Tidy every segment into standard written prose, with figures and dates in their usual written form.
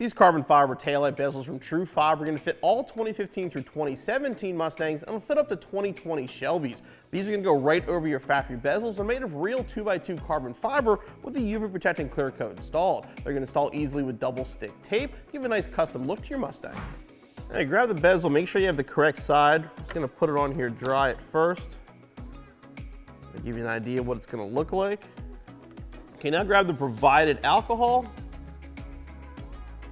These carbon fiber taillight bezels from Trufiber are going to fit all 2015 through 2017 Mustangs and will fit up to 2020 Shelbys. These are going to go right over your factory bezels. They're made of real 2x2 carbon fiber with a UV protecting clear coat installed. They're going to install easily with double stick tape, give a nice custom look to your Mustang. All right, grab the bezel, make sure you have the correct side. I'm just going to put it on here dry at first. To give you an idea of what it's going to look like. Okay, now grab the provided alcohol.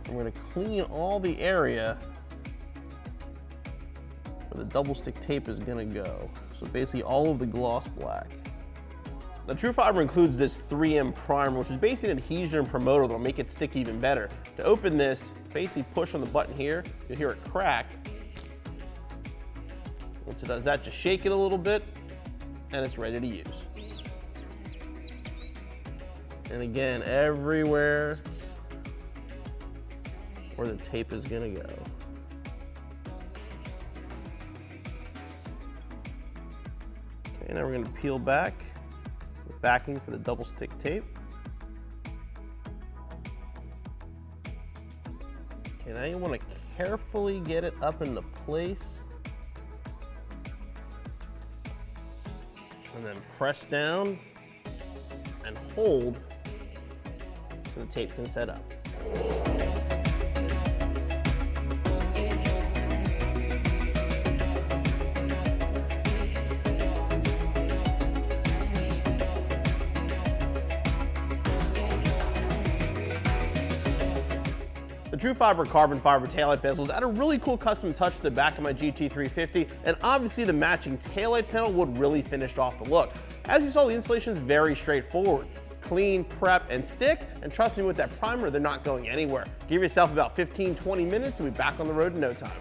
We're going to clean all the area where the double stick tape is going to go. So basically all of the gloss black. Now Trufiber includes this 3M primer, which is basically an adhesion promoter that will make it stick even better. To open this, basically push on the button here, you'll hear it crack. Once it does that, just shake it a little bit, and it's ready to use. And again, everywhere where the tape is gonna go. Okay, now we're gonna peel back the backing for the double stick tape. Okay, now you wanna carefully get it up into place. And then press down and hold so the tape can set up. The Trufiber carbon fiber taillight bezels add a really cool custom touch to the back of my GT350, and obviously the matching taillight panel would really finish off the look. As you saw, the installation is very straightforward. Clean, prep, and stick, and trust me, with that primer, they're not going anywhere. Give yourself about 15-20 minutes and we'll be back on the road in no time.